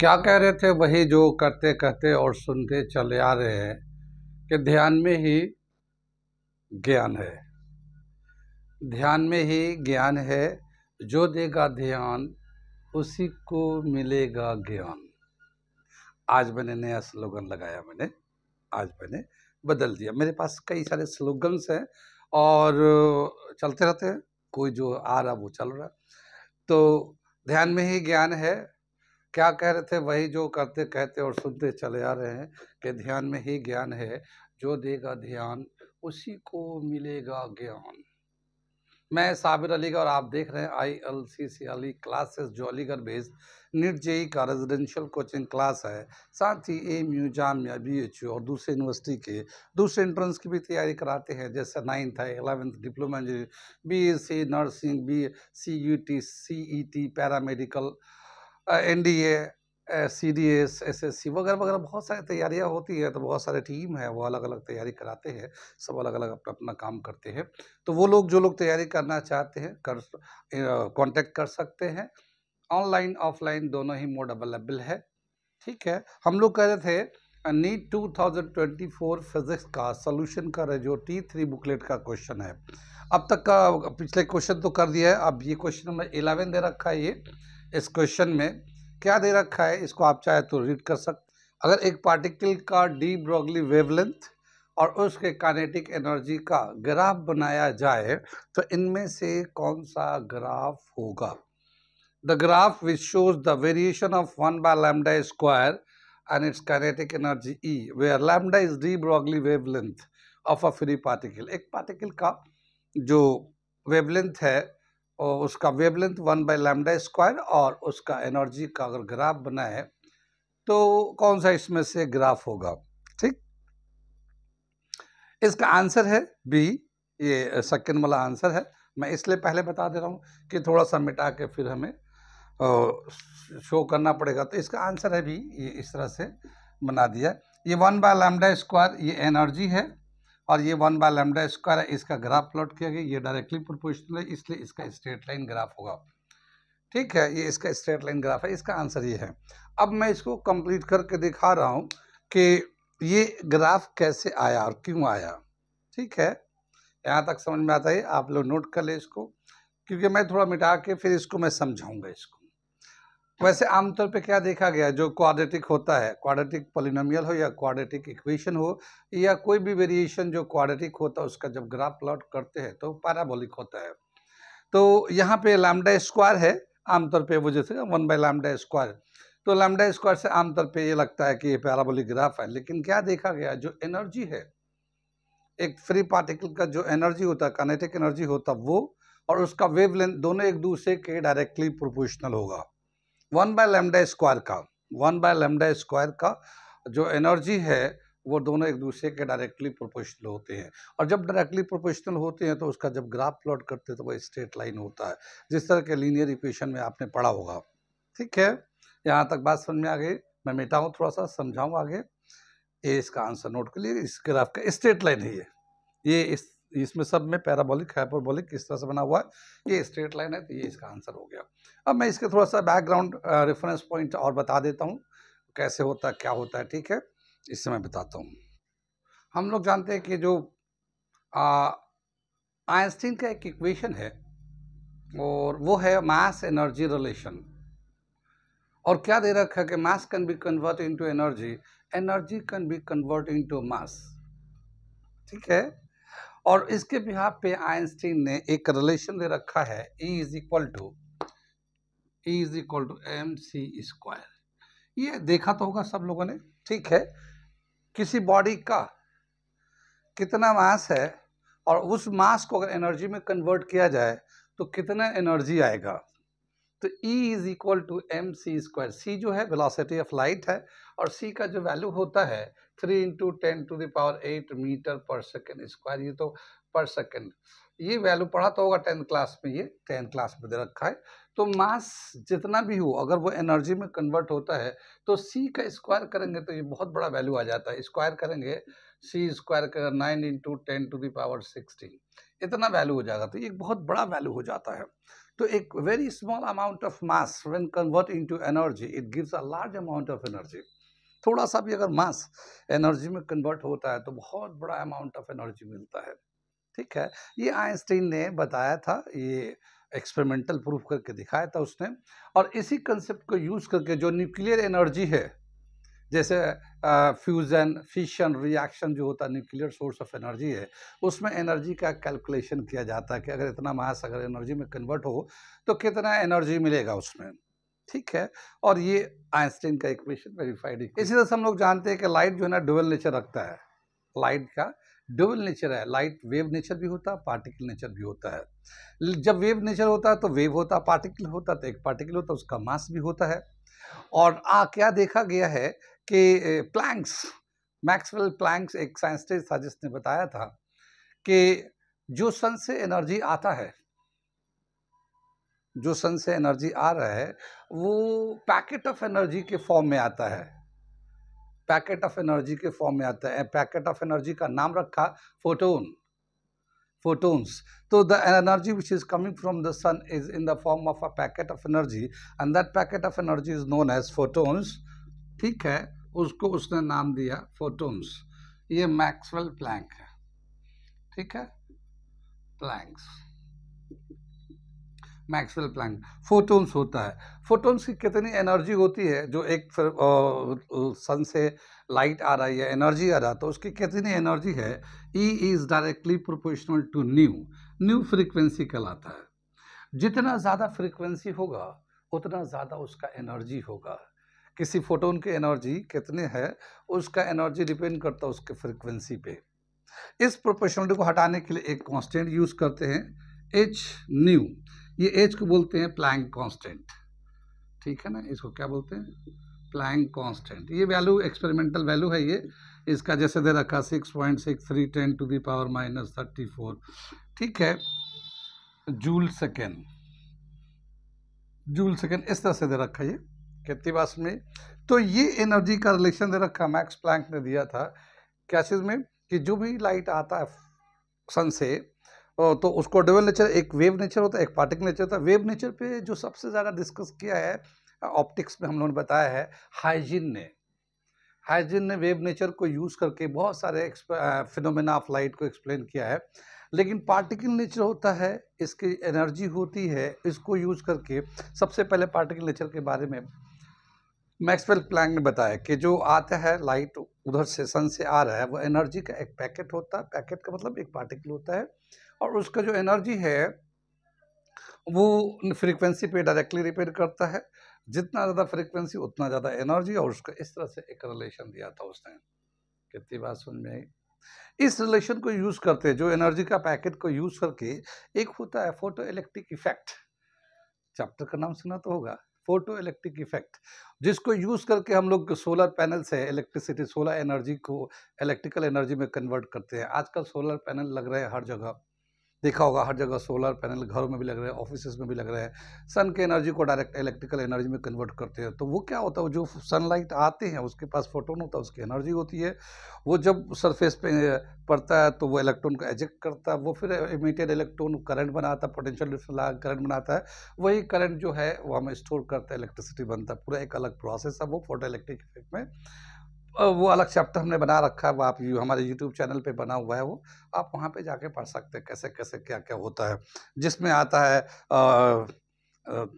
क्या कह रहे थे वही जो करते कहते और सुनते चले आ रहे हैं कि ध्यान में ही ज्ञान है। ध्यान में ही ज्ञान है। जो देगा ध्यान उसी को मिलेगा ज्ञान। आज मैंने नया स्लोगन लगाया। आज मैंने बदल दिया। मेरे पास कई सारे स्लोगन्स हैं और चलते रहते हैं। कोई जो आ रहा वो चल रहा। तो ध्यान में ही ज्ञान है। क्या कह रहे थे वही जो करते कहते और सुनते चले आ रहे हैं कि ध्यान में ही ज्ञान है। जो देगा ध्यान उसी को मिलेगा ज्ञान। मैं साबिर अली का और आप देख रहे हैं ILCC अली क्लासेस, जो अलीगढ़ बेस्ड नीट जेई का रेजिडेंशियल कोचिंग क्लास है। साथ ही AMU, जामिया, BHU और दूसरे यूनिवर्सिटी के दूसरे एंट्रेंस की भी तैयारी कराते हैं, जैसे 9th है, 11th diploma engineering, BSc nursing, CUT, CET, paramedical, NDA, CDS, SSC वगैरह वगैरह बहुत सारी तैयारियां होती है। तो बहुत सारे टीम है, वो अलग अलग तैयारी कराते हैं। सब अलग अलग अपना अपना काम करते हैं। तो वो लोग जो लोग तैयारी करना चाहते हैं कांटेक्ट कर सकते हैं। ऑनलाइन ऑफलाइन दोनों ही मोड अवेलेबल है। ठीक है। हम लोग कह रहे थे नीट 2024 फिजिक्स का सोल्यूशन का जो T3 बुकलेट का क्वेश्चन है। अब तक का पिछले क्वेश्चन तो कर दिया है। अब ये क्वेश्चन नंबर 11 दे रखा है। ये इस क्वेश्चन में क्या दे रखा है, इसको आप चाहे तो रीड कर सकते। अगर एक पार्टिकल का डी ब्रोगली वेवलेंथ और उसके काइनेटिक एनर्जी का ग्राफ बनाया जाए तो इनमें से कौन सा ग्राफ होगा? The graph which shows the variation of 1 by lambda square and its kinetic energy E, where lambda is de Broglie wavelength of a free particle। एक पार्टिकल का जो वेवलेंथ है और उसका वेवलेंथ 1 by lambda स्क्वायर और उसका energy का अगर ग्राफ बनाए तो कौन सा इसमें से ग्राफ होगा? ठीक, इसका आंसर है बी। ये सेकंड वाला आंसर है। मैं इसलिए पहले बता दे रहा हूँ कि थोड़ा सा मिटा के फिर हमें शो करना पड़ेगा। तो इसका आंसर है भी, ये इस तरह से बना दिया। ये 1 बाय लैम्डा स्क्वायर ये एनर्जी है और ये 1 बाय लैम्डा स्क्वायर है। इसका ग्राफ प्लॉट किया गया। ये डायरेक्टली प्रोपोर्शनल है, इसलिए इसका स्ट्रेट लाइन ग्राफ होगा। ठीक है, ये इसका स्ट्रेट लाइन ग्राफ है। इसका आंसर ये है। अब मैं इसको कंप्लीट करके दिखा रहा हूँ कि ये ग्राफ कैसे आया और क्यों आया। ठीक है, यहाँ तक समझ में आता है। आप लोग नोट कर ले इसको, क्योंकि मैं थोड़ा मिटा के फिर इसको मैं समझाऊंगा इसको। वैसे आमतौर पे क्या देखा गया, जो क्वाड्रेटिक होता है, क्वाड्रेटिक पॉलिनोमियल हो या क्वाड्रेटिक इक्वेशन हो या कोई भी वेरिएशन जो क्वाड्रेटिक होता है, उसका जब ग्राफ प्लॉट करते हैं तो पैराबोलिक होता है। तो यहाँ पे लैम्डा स्क्वायर है आमतौर पे, वो जैसे 1 बाय लैम्डा स्क्वायर। तो लैम्डा स्क्वायर से आमतौर पे ये लगता है कि ये पैराबोलिक ग्राफ है। लेकिन क्या देखा गया, जो एनर्जी है एक फ्री पार्टिकल का, जो एनर्जी होता है, काइनेटिक एनर्जी होता है, वो और उसका वेवलेंथ दोनों एक दूसरे के डायरेक्टली प्रोपोर्शनल होगा। 1 बाय लैम्डा स्क्वायर का 1 बाय लैम्डा स्क्वायर का जो एनर्जी है वो दोनों एक दूसरे के डायरेक्टली प्रोपोर्शनल होते हैं। और जब डायरेक्टली प्रोपोर्शनल होते हैं तो उसका जब ग्राफ प्लॉट करते हैं तो वो स्ट्रेट लाइन होता है, जिस तरह के लीनियर इक्वेशन में आपने पढ़ा होगा। ठीक है, यहाँ तक बात समझ में आ गई। मैं मिटाऊँ थोड़ा सा, समझाऊँ आगे। ये इसका आंसर नोट कर लिए। इस ग्राफ का स्ट्रेट लाइन है ये इसमें सब में पैराबोलिक, हाइपरबोलिक इस तरह से बना हुआ है। ये स्ट्रेट लाइन है, तो ये इसका आंसर हो गया। अब मैं इसके थोड़ा सा बैकग्राउंड रेफरेंस पॉइंट और बता देता हूँ, कैसे होता है, क्या होता है। ठीक है, इससे मैं बताता हूँ। हम लोग जानते हैं कि जो आइंस्टीन का एक इक्वेशन है और वो है मास एनर्जी रिलेशन। और क्या दे रखा है कि मास can be convert into energy, energy can be convert into mass. ठीक है, और इसके बिहाफ पे आइंस्टीन ने एक रिलेशन दे रखा है, E is equal to mc square. ये देखा तो होगा सब लोगों ने। ठीक है, किसी बॉडी का कितना मास है और उस मास को अगर एनर्जी में कन्वर्ट किया जाए तो कितना एनर्जी आएगा। तो E is equal to mc square. C जो है वेलोसिटी ऑफ लाइट है और C का जो वैल्यू होता है 3 × 10⁸ मीटर पर सेकेंड स्क्वायर। ये तो पर सेकेंड, ये वैल्यू पढ़ा तो होगा 10th क्लास में। ये 10th क्लास में दे रखा है। तो मास जितना भी हो, अगर वो एनर्जी में कन्वर्ट होता है तो C का स्क्वायर करेंगे तो ये बहुत बड़ा वैल्यू आ जाता है। स्क्वायर करेंगे, C स्क्वायर का 9 × 10⁻16, इतना वैल्यू हो जाएगा। तो ये बहुत बड़ा वैल्यू हो जाता है। तो एक very small amount of mass when convert into energy it gives a large amount of energy. थोड़ा सा भी अगर मास एनर्जी में कन्वर्ट होता है तो बहुत बड़ा अमाउंट ऑफ एनर्जी मिलता है। ठीक है, ये आइंस्टीन ने बताया था, ये एक्सपेरिमेंटल प्रूफ करके दिखाया था उसने। और इसी कंसेप्ट को यूज करके जो न्यूक्लियर एनर्जी है, जैसे फ्यूजन फिशन रिएक्शन जो होता है न्यूक्लियर सोर्स ऑफ एनर्जी है, उसमें एनर्जी का कैलकुलेशन किया जाता है कि अगर इतना मास अगर एनर्जी में कन्वर्ट हो तो कितना एनर्जी मिलेगा उसमें। ठीक है, और ये आइंस्टीन का इक्वेशन वेरीफाइड। इसी तरह से हम लोग जानते हैं कि लाइट जो है ना डुअल नेचर रखता है। लाइट का डुअल नेचर है, लाइट वेव नेचर भी होता है, पार्टिकल नेचर भी होता है। जब वेव नेचर होता है तो वेव होता है, पार्टिकल होता है तो एक पार्टिकल होता है, उसका मास भी होता है। और क्या देखा गया है कि प्लैंक्स, मैक्सवेल प्लैंक्स एक साइंटिस्ट था जिसने बताया था कि जो सन से एनर्जी आता है, जो सन से एनर्जी आ रहा है वो पैकेट ऑफ एनर्जी के फॉर्म में आता है, पैकेट ऑफ एनर्जी के फॉर्म में आता है। पैकेट ऑफ एनर्जी का नाम रखा photon, photons. So the energy which is coming from the sun is in the form of a packet of energy and that packet of energy is known as photons. ठीक है, उसको उसने नाम दिया photons। ये मैक्सवेल प्लैंक है। ठीक है, प्लैंक्स, मैक्सवेल प्लैंक। फोटोन्स होता है, फोटोन्स की कितनी एनर्जी होती है, जो एक सन से लाइट आ रहा है या एनर्जी आ रहा है तो उसकी कितनी एनर्जी है, E is directly proportional to nu, nu frequency कहलाता है। जितना ज़्यादा फ्रीक्वेंसी होगा उतना ज़्यादा उसका एनर्जी होगा। किसी फोटोन की एनर्जी कितने है उसका एनर्जी डिपेंड करता है उसके फ्रीक्वेंसी पे। इस प्रोपोर्शनलिटी को हटाने के लिए एक कांस्टेंट यूज करते हैं, एच न्यू। ये एच को बोलते हैं प्लैंक कांस्टेंट। ठीक है ना, इसको क्या बोलते हैं, प्लैंक कांस्टेंट। ये वैल्यू एक्सपेरिमेंटल वैल्यू है ये, इसका जैसे दे रखा 6.63 10⁻34। ठीक है, जूल सेकेंड, जूल सेकेंड इस तरह से दे रखा है ये कितनी बात में। तो ये एनर्जी का रिलेशन दे रखा मैक्स प्लैंक ने दिया था क्या चीज़ में, कि जो भी लाइट आता है सन से तो उसको डबल नेचर, एक वेव नेचर होता है एक पार्टिकल नेचर होता है। वेव नेचर पे जो सबसे ज़्यादा डिस्कस किया है ऑप्टिक्स में हम लोगों ने बताया है हाइजिन ने। हाइजिन ने वेव नेचर को यूज़ करके बहुत सारे फिनोमेना ऑफ लाइट को एक्सप्लेन किया है। लेकिन पार्टिकल नेचर होता है, इसकी एनर्जी होती है, इसको यूज़ करके सबसे पहले पार्टिकल नेचर के बारे में मैक्सवेल प्लैंक ने बताया कि जो आता है लाइट उधर से सन से आ रहा है वो एनर्जी का एक पैकेट होता है, पैकेट का मतलब एक पार्टिकल होता है, और उसका जो एनर्जी है वो फ्रीक्वेंसी पे डायरेक्टली डिपेंड करता है। जितना ज़्यादा फ्रीक्वेंसी उतना ज़्यादा एनर्जी, और उसका इस तरह से एक रिलेशन दिया था उसने। कितनी बात समझ में आई। इस रिलेशन को यूज़ करते, जो एनर्जी का पैकेट को यूज़ करके, एक होता है फोटो इलेक्ट्रिक इफेक्ट, चैप्टर का नाम सुना तो होगा, फोटो इलेक्ट्रिक इफेक्ट, जिसको यूज़ करके हम लोग सोलर पैनल से इलेक्ट्रिसिटी, सोलर एनर्जी को इलेक्ट्रिकल एनर्जी में कन्वर्ट करते हैं। आजकल सोलर पैनल लग रहे हैं हर जगह, देखा होगा हर जगह सोलर पैनल घरों में भी लग रहे हैं, ऑफिसेज में भी लग रहे हैं। सन के एनर्जी को डायरेक्ट इलेक्ट्रिकल एनर्जी में कन्वर्ट करते हैं। तो वो क्या होता है, जो सनलाइट आते हैं उसके पास फोटोन होता है, उसकी एनर्जी होती है। वो जब सरफेस पे पड़ता है तो वो इलेक्ट्रॉन को एजेक्ट करता है, वो फिर इमिटेड इलेक्ट्रॉन करंट बनाता है, पोटेंशियल डिफरेंस लगा करंट बनाता है। वही करंट जो है वो हमें स्टोर करता है, इलेक्ट्रिसिटी बनता है। पूरा एक अलग प्रोसेस है वो फोटो इलेक्ट्रिक इफेक्ट में। वो अलग चैप्टर हमने बना रखा है, वो आप हमारे यूट्यूब चैनल पे बना हुआ है, वो आप वहाँ पे जाके पढ़ सकते हैं कैसे कैसे क्या क्या होता है। जिसमें आता है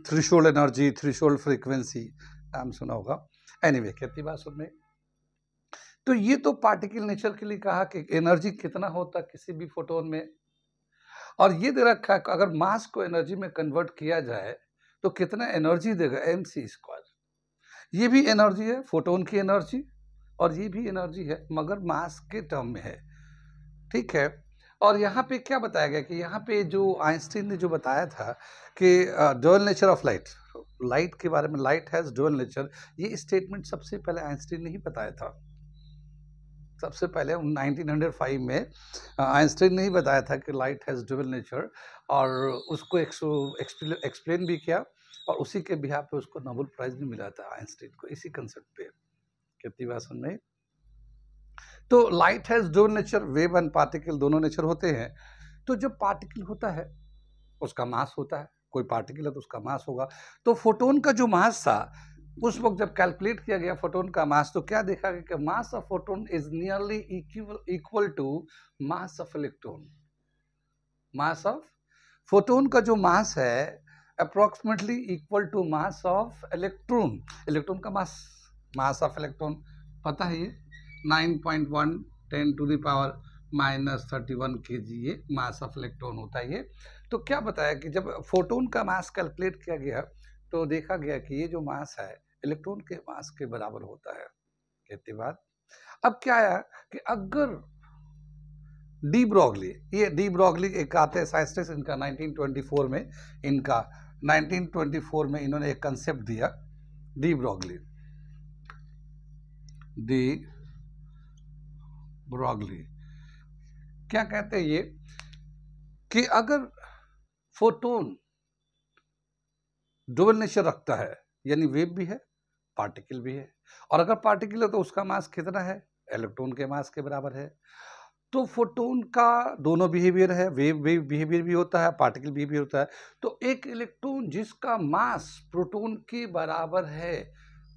थ्रेशोल्ड एनर्जी, थ्रेशोल्ड फ्रीक्वेंसी, नाम सुना होगा। एनीवे कितनी बात सुन में। तो ये तो पार्टिकल नेचर के लिए कहा कि एनर्जी कितना होता है किसी भी फोटोन में, और ये दे रखा है अगर मास को एनर्जी में कन्वर्ट किया जाए तो कितना एनर्जी देगा, mc²। ये भी एनर्जी है, फोटोन की एनर्जी, और ये भी एनर्जी है मगर मास के टर्म में है। ठीक है, और यहाँ पे क्या बताया गया कि यहाँ पे जो आइंस्टीन ने जो बताया था कि dual nature of light, light के बारे में, लाइट हैज़ ड्यूअल नेचर, ये स्टेटमेंट सबसे पहले आइंस्टीन ने ही बताया था। सबसे पहले 1905 में आइंस्टीन ने ही बताया था कि लाइट हैज़ ड्यूअल नेचर, और उसको एक्सप्लेन भी किया, और उसी के बिहाफ पे उसको नोबेल प्राइज भी मिला था आइंस्टीन को, इसी कंसेप्ट पे। कितनी बात सुन में। तो लाइट हैज दो नेचर, वेव एंड पार्टिकल दोनों नेचर होते हैं। तो जब पार्टिकल होता है उसका मास होता है, कोई पार्टिकल है तो उसका मास होगा। तो फोटोन का जो मास था उस वक्त जब कैलकुलेट किया गया फोटोन का मास, तो क्या देखा गया कि mass of photon is nearly equal to mass of electron. Mass of photon का जो मास है approximately equal to mass of electron. Electron का मास ऑफ इलेक्ट्रॉन पता है, ये 9.1 10⁻³ kg ये मास ऑफ इलेक्ट्रॉन होता है ये। तो क्या बताया कि जब फोटोन का मास कैलकुलेट किया गया तो देखा गया कि ये जो मास है इलेक्ट्रॉन के मास के बराबर होता है। कहते बात अब क्या आया कि अगर डी ब्रॉगली, ये डी ब्रॉगली एक आते हैं साइंटिस्ट, इनका 1924 में इन्होंने एक कंसेप्ट दिया डी ब्रॉगली। क्या कहते हैं ये कि अगर फोटोन डुअल नेचर रखता है, यानी वेव भी है पार्टिकल भी है, और अगर पार्टिकल है तो उसका मास कितना है, इलेक्ट्रॉन के मास के बराबर है। तो फोटोन का दोनों बिहेवियर है, वेव बिहेवियर भी होता है, पार्टिकल बिहेवियर होता है। तो एक इलेक्ट्रॉन जिसका मास प्रोटॉन के बराबर है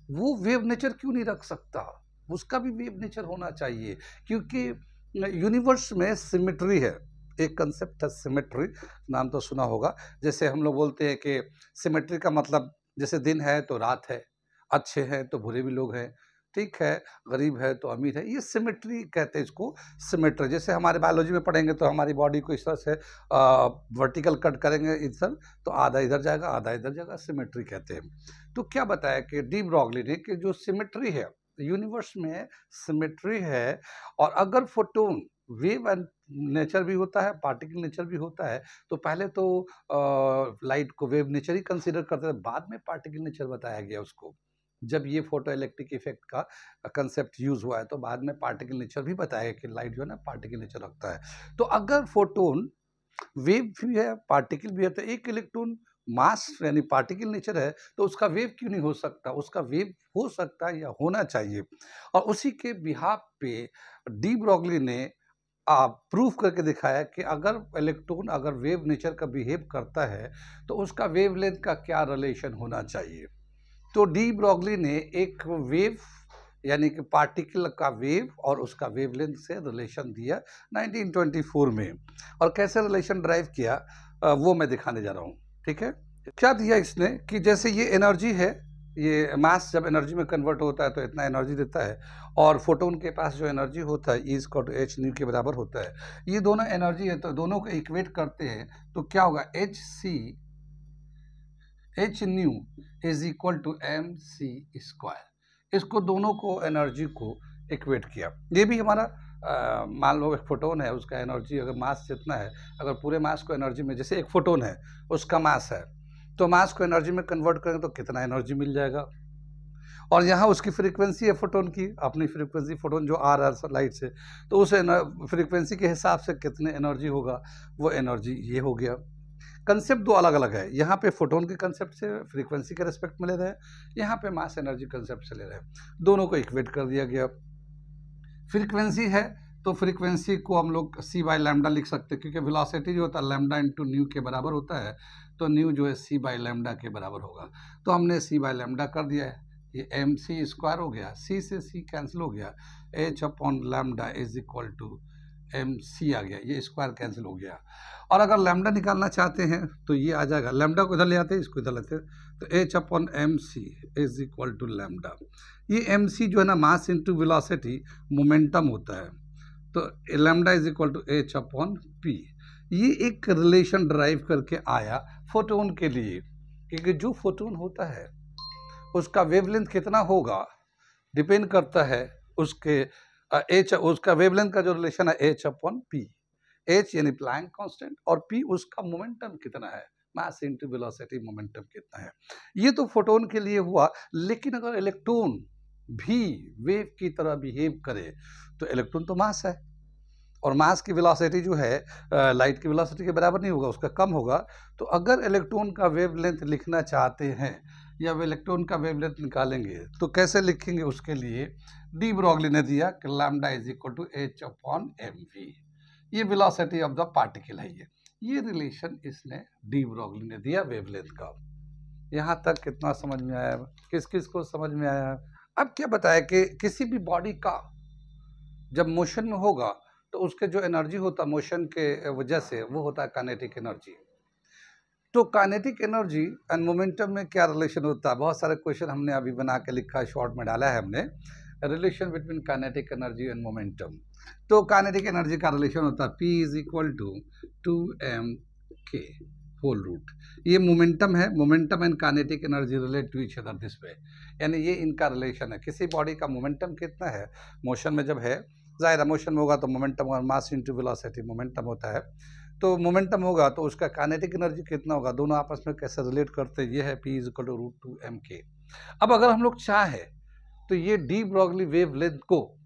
वो वेव नेचर क्यों नहीं रख सकता, उसका भी वेव नेचर होना चाहिए, क्योंकि यूनिवर्स में सिमेट्री है। एक कंसेप्ट है सिमेट्री, नाम तो सुना होगा। जैसे हम लोग बोलते हैं कि सिमेट्री का मतलब जैसे दिन है तो रात है, अच्छे हैं तो बुरे भी लोग हैं, ठीक है, गरीब है तो अमीर है, ये सिमेट्री कहते हैं इसको, सिमेट्री। जैसे हमारे बायोलॉजी में पढ़ेंगे तो हमारी बॉडी को इस तरह से वर्टिकल कट करेंगे इधर तो आधा इधर जाएगा आधा इधर जाएगा, सिमेट्री कहते हैं। तो क्या बताया कि डी ब्रॉगली ने कि जो सिमेट्री है यूनिवर्स में सिमेट्री है, और अगर फोटोन वेव नेचर भी होता है पार्टिकल नेचर भी होता है, तो पहले तो लाइट को वेव नेचर ही कंसीडर करते थे, बाद में पार्टिकल नेचर बताया गया उसको। जब ये फोटो इलेक्ट्रिक इफेक्ट का कंसेप्ट यूज हुआ है तो बाद में पार्टिकल नेचर भी बताया कि लाइट जो है ना पार्टिकल नेचर रखता है। तो अगर फोटोन वेव भी है पार्टिकल भी है, तो एक इलेक्ट्रॉन मास यानी पार्टिकल नेचर है तो उसका वेव क्यों नहीं हो सकता, उसका वेव हो सकता है या होना चाहिए। और उसी के बिहाफ पे डी ब्रॉगली ने प्रूफ करके दिखाया कि अगर इलेक्ट्रॉन अगर वेव नेचर का बिहेव करता है तो उसका वेवलेंथ का क्या रिलेशन होना चाहिए। तो डी ब्रॉगली ने एक वेव यानी कि पार्टिकल का वेव और उसका वेवलेंथ से रिलेशन दिया 1924 में, और कैसे रिलेशन ड्राइव किया वो मैं दिखाने जा रहा हूँ। ठीक है, क्या दिया इसने कि जैसे ये एनर्जी है, ये मास जब एनर्जी में कन्वर्ट होता है तो इतना एनर्जी देता है, और फोटोन के पास जो एनर्जी होता है E = h न्यू के बराबर होता है। ये दोनों एनर्जी है तो दोनों को इक्वेट करते हैं तो क्या होगा, h nu is equal to mc²। इसको दोनों को एनर्जी को इक्वेट किया। ये भी हमारा मान लो एक फोटोन है, उसका एनर्जी अगर मास जितना है, अगर पूरे मास को एनर्जी में, जैसे एक फोटोन है उसका मास है तो मास को एनर्जी में कन्वर्ट करें तो कितना एनर्जी मिल जाएगा, और यहाँ उसकी फ्रीक्वेंसी है फोटोन की अपनी फ्रीक्वेंसी, फोटोन जो आ रहा है लाइट से, तो उस फ्रीक्वेंसी के हिसाब से कितने एनर्जी होगा, वो एनर्जी ये हो गया। कंसेप्ट दो अलग अलग है, यहाँ पे फोटोन के कंसेप्ट से फ्रीक्वेंसी के रिस्पेक्ट में ले रहे हैं, यहाँ पे मास एनर्जी कंसेप्ट से ले रहे हैं, दोनों को इक्वेट कर दिया गया। फ्रीक्वेंसी है तो फ्रीक्वेंसी को हम लोग c/λ लिख सकते हैं, क्योंकि वेलोसिटी जो होता है लैम्डा इंटू न्यू के बराबर होता है, तो न्यू जो है c/λ के बराबर होगा, तो हमने c/λ कर दिया है। ये mc² हो गया, c से c कैंसिल हो गया, h/λ is equal to mc आ गया, ये स्क्वायर कैंसिल हो गया। और अगर लैम्डा निकालना चाहते हैं तो ये आ जाएगा, लैम्डा को इधर ले आते हैं इसको इधर लेते हैं, तो h/mc is equal to lambda. ये mc जो है ना मास इंटू वेलोसिटी मोमेंटम होता है, तो lambda is equal to h/p। ये एक रिलेशन ड्राइव करके आया फोटोन के लिए, क्योंकि जो फोटोन होता है उसका वेवलेंथ कितना होगा डिपेंड करता है उसके उसका वेवलेंथ का जो रिलेशन है h/p। h यानी प्लैंक कांस्टेंट और p उसका मोमेंटम कितना है, मास इनटू वेलोसिटी मोमेंटम कितना है। ये तो फोटोन के लिए हुआ, लेकिन अगर इलेक्ट्रॉन भी वेव की तरह बिहेव करे तो इलेक्ट्रॉन तो मास है, और मास की वेलोसिटी जो है लाइट की वेलोसिटी के बराबर नहीं होगा, उसका कम होगा। तो अगर इलेक्ट्रॉन का वेवलेंथ लिखना चाहते हैं या इलेक्ट्रॉन का वेवलेंथ निकालेंगे तो कैसे लिखेंगे, उसके लिए डी ब्रॉगली ने दिया कि lambda is equal to h/mv। ये वेलोसिटी ऑफ द पार्टिकल है, ये रिलेशन इसने डी ब्रॉगली ने दिया वेवलेंथ का। यहाँ तक कितना समझ में आया? किस किस को समझ में आया? अब क्या बताया कि किसी भी बॉडी का जब मोशन में होगा तो उसके जो एनर्जी होता है मोशन के वजह से वो होता है काइनेटिक एनर्जी। तो काइनेटिक एनर्जी एंड मोमेंटम में क्या रिलेशन होता है? बहुत सारे क्वेश्चन हमने अभी बना के लिखा है, शॉर्ट में डाला है हमने, relation between kinetic energy and momentum. तो काइनेटिक एनर्जी का रिलेशन होता है P is equal to 2m k whole root. ये मोमेंटम है, momentum and kinetic energy relate to each other this way, यानी ये इनका रिलेशन है। किसी बॉडी का मोमेंटम कितना है मोशन में जब है, जाहिर मोशन में होगा तो मोमेंटम और मास इंटू वेलोसिटी मोमेंटम होता है, तो मोमेंटम होगा तो उसका काइनेटिक एनर्जी कितना होगा, दोनों आपस में कैसे रिलेट करते हैं, ये है P is equal to root 2m k। अब अगर हम लोग चाहें तो ये डी ब्रॉगली वेव लेंथ को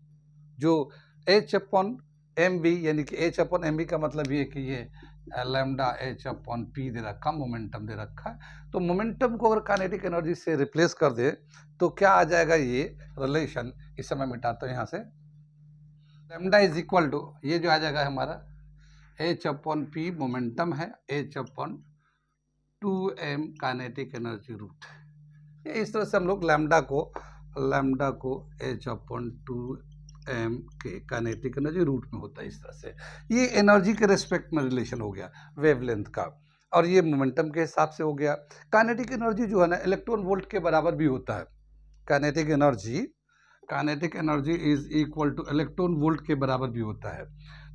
जो h/mv यानी कि h/mv का मतलब ये कि ये लैम्डा h/p दे रखा, मोमेंटम दे रखा है, तो मोमेंटम को अगर काइनेटिक एनर्जी से रिप्लेस कर दे तो क्या आ जाएगा ये रिलेशन। इस समय मिटाता हूँ यहाँ से, लैम्डा इज इक्वल टू ये जो आ जाएगा हमारा h/p मोमेंटम है, h/2m काइनेटिक एनर्जी रूट। इस तरह से हम लोग लैम्डा को h/2m के काइनेटिक एनर्जी रूट में होता है। इस तरह से ये एनर्जी के रेस्पेक्ट में रिलेशन हो गया वेवलेंथ का, और ये मोमेंटम के हिसाब से हो गया। काइनेटिक एनर्जी जो है ना इलेक्ट्रॉन वोल्ट के बराबर भी होता है। Kinetic energy is equal two electron volt के बराबर भी होता है।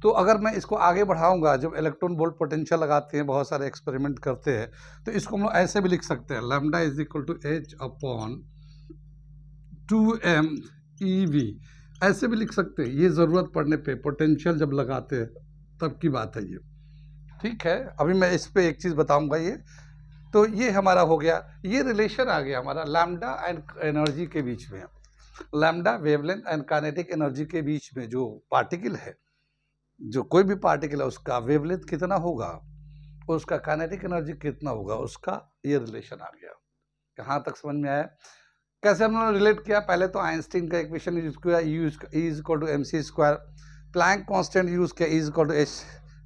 तो अगर मैं इसको आगे बढ़ाऊंगा, जब इलेक्ट्रॉन वोल्ट पोटेंशियल लगाते हैं, बहुत सारे एक्सपेरिमेंट करते हैं, तो इसको हम लोग ऐसे भी लिख सकते हैं, lambda is equal to h/2m eV, ऐसे भी लिख सकते हैं। ये ज़रूरत पड़ने पे पोटेंशियल जब लगाते हैं तब की बात है ये, ठीक है। अभी मैं इस पे एक चीज़ बताऊंगा ये। तो ये हमारा हो गया, ये रिलेशन आ गया हमारा लैम्डा एंड एनर्जी के बीच में, lambda wavelength and kinetic energy के बीच में जो पार्टिकल है, जो कोई भी पार्टिकल है उसका वेवलेंथ कितना होगा, उसका काइनेटिक एनर्जी कितना होगा, उसका ये रिलेशन आ गया। कहाँ तक समझ में आया? कैसे हमने रिलेट किया? पहले तो आइंस्टीन का इक्वेशन यूज किया, E is equal to mc², Planck constant use किया, E is equal to h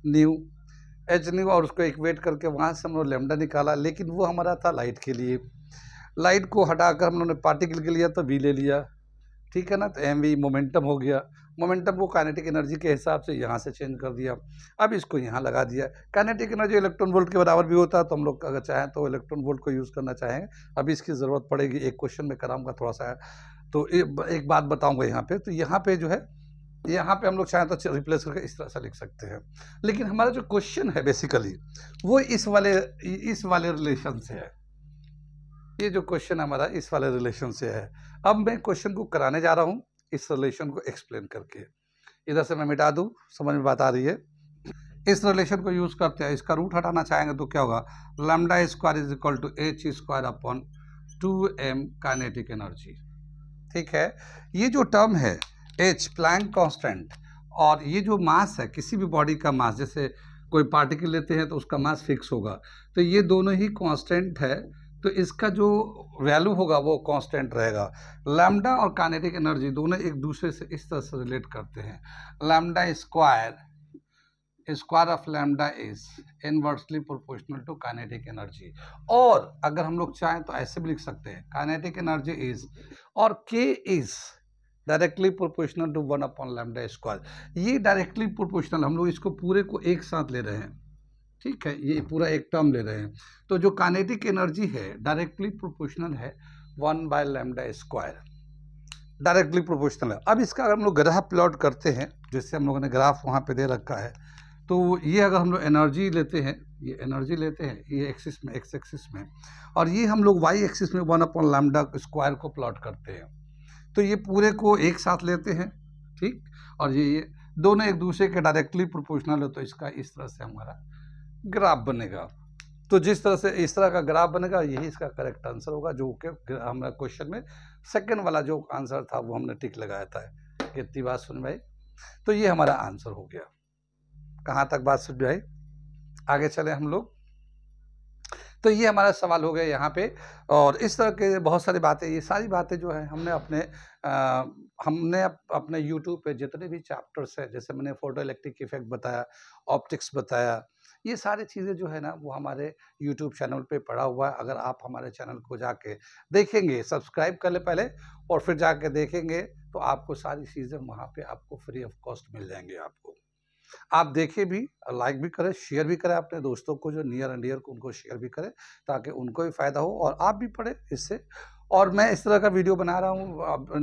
nu, और उसको इक्वेट करके वहाँ से हम लोग लैम्डा निकाला, लेकिन वो हमारा था लाइट के लिए। लाइट को हटाकर हम लोगों ने पार्टिकल के लिया तो v ले लिया, ठीक है ना। तो mv मोमेंटम हो गया, मोमेंटम को काइनेटिक एनर्जी के हिसाब से यहाँ से चेंज कर दिया, अब इसको यहाँ लगा दिया। काइनेटिक एनर्जी इलेक्ट्रॉन वोल्ट के बराबर भी होता है, तो हम लोग अगर चाहें तो इलेक्ट्रॉन वोल्ट को यूज़ करना चाहेंगे। अभी इसकी ज़रूरत पड़ेगी, एक क्वेश्चन में कराऊंगा थोड़ा सा, तो एक बात बताऊंगा यहाँ पे। तो यहाँ पे जो है, यहाँ पे हम लोग चाहें तो रिप्लेस करके इस तरह से लिख सकते हैं, लेकिन हमारा जो क्वेश्चन है बेसिकली वो इस वाले रिलेशन से है। ये जो क्वेश्चन हमारा इस वाले रिलेशन से है। अब मैं क्वेश्चन को कराने जा रहा हूँ इस रिलेशन को एक्सप्लेन करके। इधर से मैं मिटा दूँ, समझ में बात आ रही है? इस रिलेशन को यूज करते हैं, इसका रूट हटाना चाहेंगे तो क्या होगा, lambda square is equal to h² kinetic energy, ठीक है। ये जो टर्म है h प्लैंक कांस्टेंट, और ये जो मास है किसी भी बॉडी का मास, जैसे कोई पार्टिकल लेते हैं तो उसका मास फिक्स होगा, तो ये दोनों ही कांस्टेंट है, तो इसका जो वैल्यू होगा वो कांस्टेंट रहेगा। लैम्डा और काइनेटिक एनर्जी दोनों एक दूसरे से इस तरह से रिलेट करते हैं, lambda square of lambda is inversely proportional to kinetic energy. और अगर हम लोग चाहें तो ऐसे भी लिख सकते हैं, काइनेटिक एनर्जी इज और k is directly proportional to 1 lambda square. ये डायरेक्टली प्रोपोर्शनल, हम लोग इसको पूरे को एक साथ ले रहे हैं, ठीक है, ये पूरा एक टर्म ले रहे हैं। तो जो काइनेटिक एनर्जी है डायरेक्टली प्रोपोर्शनल है 1 लैम्डा स्क्वायर, डायरेक्टली प्रोपोर्शनल है। अब इसका अगर हम लोग ग्राफ प्लॉट करते हैं, जैसे हम लोगों ने ग्राफ वहाँ पे दे रखा है, तो ये अगर हम लोग एनर्जी लेते हैं, ये एनर्जी लेते हैं, ये एक्सिस में, एक्स एक्सिस में, और ये हम लोग वाई एक्सिस में 1 लैम्डा स्क्वायर को प्लॉट करते हैं, तो ये पूरे को एक साथ लेते हैं, ठीक। और ये दोनों एक दूसरे के डायरेक्टली प्रोपोर्शनल है, तो इसका इस तरह से हमारा ग्राफ बनेगा। तो जिस तरह से इस तरह का ग्राफ बनेगा, यही इसका करेक्ट आंसर होगा, जो कि हमारा क्वेश्चन में सेकंड वाला जो आंसर था वो हमने टिक लगाया था। कितनी बात सुन भाई? तो ये हमारा आंसर हो गया। कहाँ तक बात सुन भाई? आगे चले हम लोग। तो ये हमारा सवाल हो गया यहाँ पे, और इस तरह के बहुत सारी बातें, ये सारी बातें जो है हमने अपने YouTube पे जितने भी चैप्टर्स हैं, जैसे मैंने फोटो इलेक्ट्रिक इफेक्ट बताया, ऑप्टिक्स बताया, ये सारी चीज़ें जो है ना वो हमारे यूट्यूब चैनल पे पड़ा हुआ है। अगर आप हमारे चैनल को जाके देखेंगे, सब्सक्राइब कर ले पहले और फिर जाके देखेंगे तो आपको सारी चीज़ें वहाँ पे आपको फ्री ऑफ कॉस्ट मिल जाएंगे। आपको आप देखें भी, लाइक भी करें, शेयर भी करें, अपने दोस्तों को जो नियर एंड डियर को उनको शेयर भी करें ताकि उनको भी फ़ायदा हो और आप भी पढ़ें इससे। और मैं इस तरह का वीडियो बना रहा हूँ,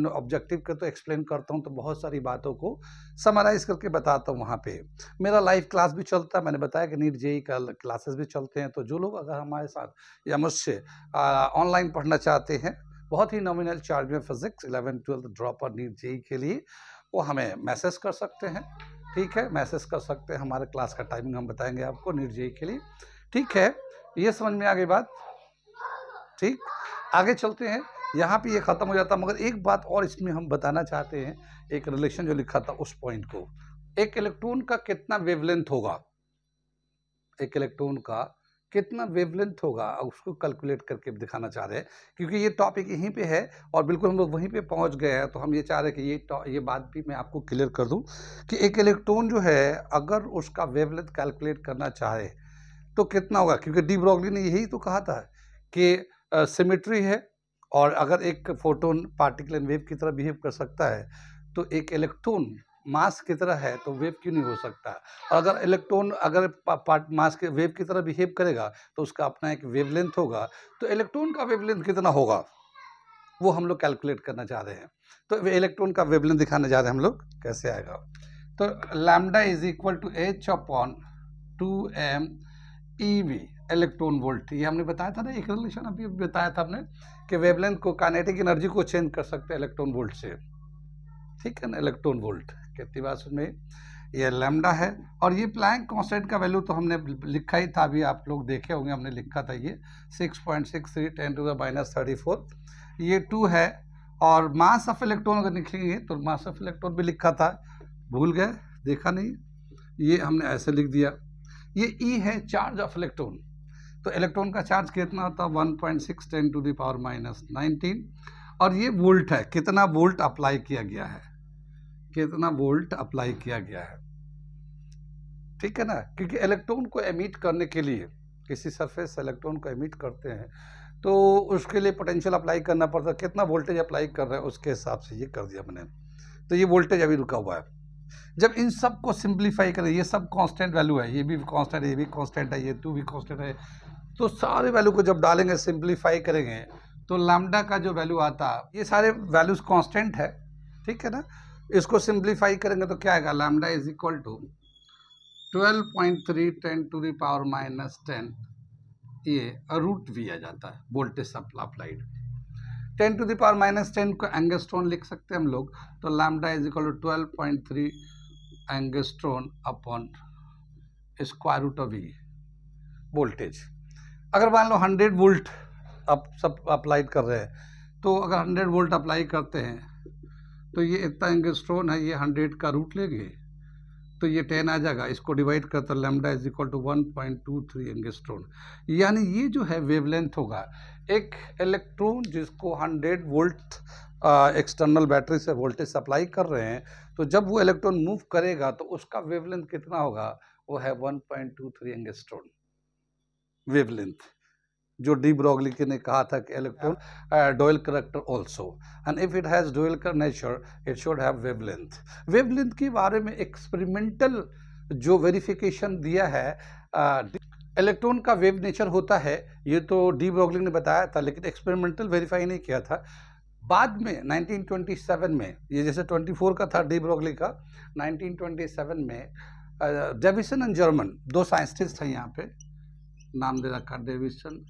ऑब्जेक्टिव के तो एक्सप्लेन करता हूँ तो बहुत सारी बातों को समराइज़ करके बताता हूँ वहाँ पे। मेरा लाइव क्लास भी चलता है, मैंने बताया कि नीट जेईई का क्लासेस भी चलते हैं, तो जो लोग अगर हमारे साथ या मुझसे ऑनलाइन पढ़ना चाहते हैं बहुत ही नॉमिनल चार्ज में फिजिक्स 11th-12th ड्रॉप और नीट जेईई के लिए, वो हमें मैसेज कर सकते हैं। ठीक है, मैसेज कर सकते हैं, हमारे क्लास का टाइमिंग हम बताएंगे आपको नीट जेईई के लिए। ठीक है, ये समझ में आ गई बात। ठीक, आगे चलते हैं। यहाँ पे ये ख़त्म हो जाता, मगर एक बात और इसमें हम बताना चाहते हैं, एक रिलेशन जो लिखा था उस पॉइंट को। एक इलेक्ट्रॉन का कितना वेवलेंथ होगा, एक इलेक्ट्रॉन का कितना वेवलेंथ होगा, उसको कैलकुलेट करके दिखाना चाह रहे हैं, क्योंकि ये टॉपिक यहीं पे है और बिल्कुल हम लोग वहीं पे पहुंच गए हैं। तो हम ये चाह रहे हैं कि ये बात भी मैं आपको क्लियर कर दूं कि एक इलेक्ट्रॉन जो है अगर उसका वेवलेंथ कैलकुलेट करना चाहे तो कितना होगा, क्योंकि डी ब्रॉगली ने यही तो कहा था कि सिमेट्री है और अगर एक फोटोन पार्टिकल एंड वेव की तरह बिहेव कर सकता है तो एक इलेक्ट्रॉन मास की तरह है तो वेव क्यों नहीं हो सकता। और अगर इलेक्ट्रॉन अगर मास के वेव की तरह बिहेव करेगा तो उसका अपना एक वेवलेंथ होगा, तो इलेक्ट्रॉन का वेवलेंथ कितना होगा वो हम लोग कैलकुलेट करना चाह रहे हैं। तो इलेक्ट्रॉन का वेवलेंथ दिखाने जा रहे हैं हम लोग, कैसे आएगा। तो lambda is equal to h upon 2m eV electron volt. ये हमने बताया था ना, एक रिलेशन अभी बताया था हमने कि वेवलेंथ को, काइनेटिक एनर्जी को चेंज कर सकते हैं इलेक्ट्रॉन वोल्ट से। ठीक है ना, इलेक्ट्रॉन वोल्ट कितनी बात में ये लैम्डा है। और ये प्लैंक कांस्टेंट का वैल्यू तो हमने लिखा ही था, अभी आप लोग देखे होंगे, हमने लिखा था ये 6.63 10⁻34। ये 2 है। और मास ऑफ इलेक्ट्रॉन अगर लिखेंगे तो मास ऑफ इलेक्ट्रॉन भी लिखा था, भूल गए, देखा नहीं, ये हमने ऐसे लिख दिया। ये E है चार्ज ऑफ इलेक्ट्रॉन, तो इलेक्ट्रॉन का चार्ज कितना होता है 1.6 10⁻19। और ये वोल्ट है, कितना वोल्ट अप्लाई किया गया है, कितना वोल्ट अप्लाई किया गया है। ठीक है ना, क्योंकि इलेक्ट्रॉन को एमिट करने के लिए, किसी सरफेस से इलेक्ट्रॉन को एमिट करते हैं तो उसके लिए पोटेंशियल अप्लाई करना पड़ता है, कितना वोल्टेज अप्लाई कर रहे हैं उसके हिसाब से ये कर दिया मैंने। तो ये वोल्टेज अभी रुका हुआ है। जब इन सब को सिंप्लीफाई करें, ये सब कांस्टेंट वैल्यू है, ये भी कांस्टेंट है, ये भी कांस्टेंट है, ये 2 भी कांस्टेंट है, तो सारे वैल्यू को जब डालेंगे, सिंप्लीफाई करेंगे तो लैम्डा का जो वैल्यू आता है, ये सारे वैल्यूज कांस्टेंट है। ठीक है ना, इसको सिंप्लीफाई करेंगे तो क्या आएगा, लैम्डा इज इक्वल टू 12.3 10⁻−10, ये रूट वी आ जाता है वोल्टेज अप्लाइड। 10⁻−10 को एंगस्ट्रॉन लिख सकते हैं हम लोग, तो lambda is equal to 12.3 angstrom upon square root of V voltage. अगर मान लो 100 वोल्ट अब सब अप्लाई कर रहे हैं, तो अगर 100 वोल्ट अप्लाई करते हैं तो ये इतना एंगस्ट्रॉन है, ये 100 का रूट लेंगे तो ये 10 आ जाएगा, इसको डिवाइड करता lambda is equal to 1.23 angstrom. यानी ये जो है वेवलेंथ होगा। एक इलेक्ट्रॉन जिसको 100 वोल्ट एक्सटर्नल बैटरी से वोल्टेज सप्लाई कर रहे हैं, तो जब वो इलेक्ट्रॉन मूव करेगा तो उसका वेवलेंथ कितना होगा, वो है 1.23 एंगस्ट्रॉन वेवलेंथ, जो डी ब्रॉगली ने कहा था कि electron dual character also and if it has dual nature it should have wavelength. Wavelength के बारे में एक्सपेरिमेंटल जो वेरिफिकेशन दिया है, इलेक्ट्रॉन का वेव नेचर होता है, ये तो डी ब्रॉगली ने बताया था, लेकिन एक्सपेरिमेंटल वेरीफाई नहीं किया था। बाद में 1927 में, ये जैसे 24 का था डी ब्रॉगली का, 1927 में डेविसन एंड जर्मन, दो साइंटिस्ट हैं यहाँ पे, नाम दे रखा डेविसन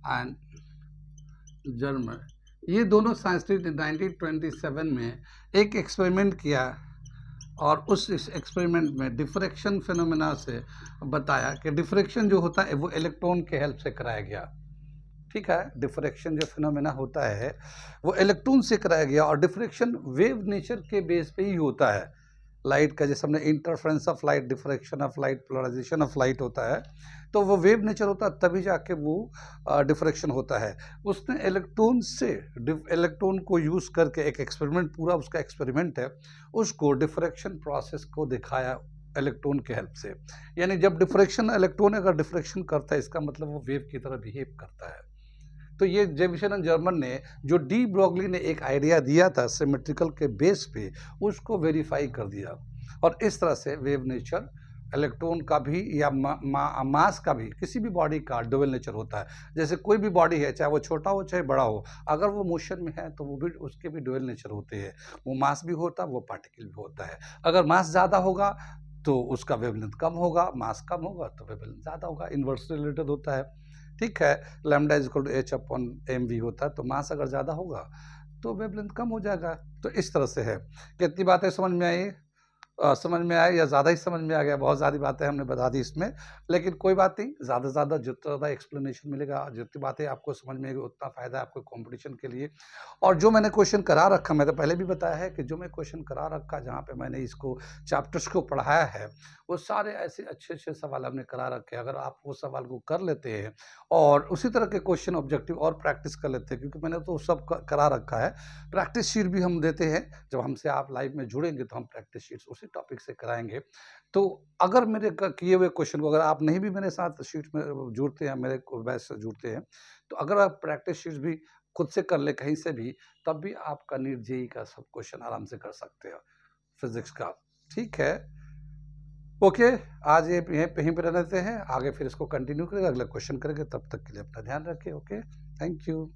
एंड जर्मन, ये दोनों साइंटिस्ट 1927 में एक एक्सपेरिमेंट किया और उस एक्सपेरिमेंट में डिफ्रैक्शन फिनोमेना से बताया कि डिफ्रैक्शन जो होता है वो इलेक्ट्रॉन के हेल्प से कराया गया। ठीक है, डिफ्रैक्शन जो फिनोमेना होता है वो इलेक्ट्रॉन से कराया गया और डिफ्रैक्शन वेव नेचर के बेस पे ही होता है। लाइट का जैसे हमने interference of light, diffraction of light, polarisation of light होता है, तो वो वेव नेचर होता है, तभी जाके वो डिफ्रैक्शन होता है। उसने इलेक्ट्रॉन से, इलेक्ट्रॉन को यूज़ करके एक एक्सपेरिमेंट, पूरा उसका एक्सपेरिमेंट है, उसको डिफ्रैक्शन प्रोसेस को दिखाया इलेक्ट्रॉन के हेल्प से। यानी जब डिफ्रैक्शन, इलेक्ट्रॉन अगर डिफ्रैक्शन करता है इसका मतलब वो वेव की तरह बिहेव करता है। तो ये जेविसन एंड जर्मन ने, जो डी ब्रॉगली ने एक आइडिया दिया था सिमेट्रिकल के बेस पे, उसको वेरीफाई कर दिया। और इस तरह से वेव नेचर इलेक्ट्रॉन का भी या मास का भी, किसी भी बॉडी का डुअल नेचर होता है। जैसे कोई भी बॉडी है, चाहे वो छोटा हो चाहे बड़ा हो, अगर वो मोशन में है तो वो भी, उसके भी डुअल नेचर होते हैं। वो मास भी होता है, वो पार्टिकल भी होता है। अगर मास ज़्यादा होगा तो उसका वेवलेंथ कम होगा, मास कम होगा तो वेवलेंथ ज़्यादा होगा। इन्वर्स रिलेटेड होता है। ठीक है, lambda is equal to h upon m v होता है, तो मास अगर ज़्यादा होगा तो वेवलेंथ कम हो जाएगा। तो इस तरह से है। कितनी बातें समझ में आई? समझ में आया या ज़्यादा ही समझ में आ गया? बहुत सारी बातें हमने बता दी इसमें, लेकिन कोई बात नहीं, ज़्यादा से ज़्यादा जितना ज़्यादा एक्सप्लेनेशन मिलेगा, जितनी बातें आपको समझ में आएगी, उतना फ़ायदा है आपको कॉम्पिटिशन के लिए। और जो मैंने क्वेश्चन करा रखा, मैं तो पहले भी बताया है कि जो मैं क्वेश्चन करा रखा, जहाँ पे मैंने इसको चैप्टर्स को पढ़ाया है, वो सारे ऐसे अच्छे-अच्छे सवाल हमने करा रखे हैं। अगर आप वो सवाल को कर लेते हैं और उसी तरह के क्वेश्चन ऑब्जेक्टिव और प्रैक्टिस कर लेते हैं, क्योंकि मैंने तो सब करा रखा है। प्रैक्टिस शीट भी हम देते हैं, जब हमसे आप लाइव में जुड़ेंगे तो हम प्रैक्टिस शीट्स उसी टॉपिक से कराएंगे। तो अगर मेरे किए हुए क्वेश्चन को, अगर आप नहीं भी मेरे साथ शीट में जुड़ते हैं, मेरे बैच से जुड़ते हैं, तो अगर आप प्रैक्टिस शीट्स भी खुद से कर ले कहीं से भी, तब भी आपका नीट जेईई का सब क्वेश्चन आराम से कर सकते हो, फिजिक्स का। ठीक है, ओके। आज ये यहीं पे रहने देते हैं, आगे फिर इसको कंटिन्यू करेंगे, अगला क्वेश्चन करेंगे। तब तक के लिए अपना ध्यान रखिए। Okay, thank you.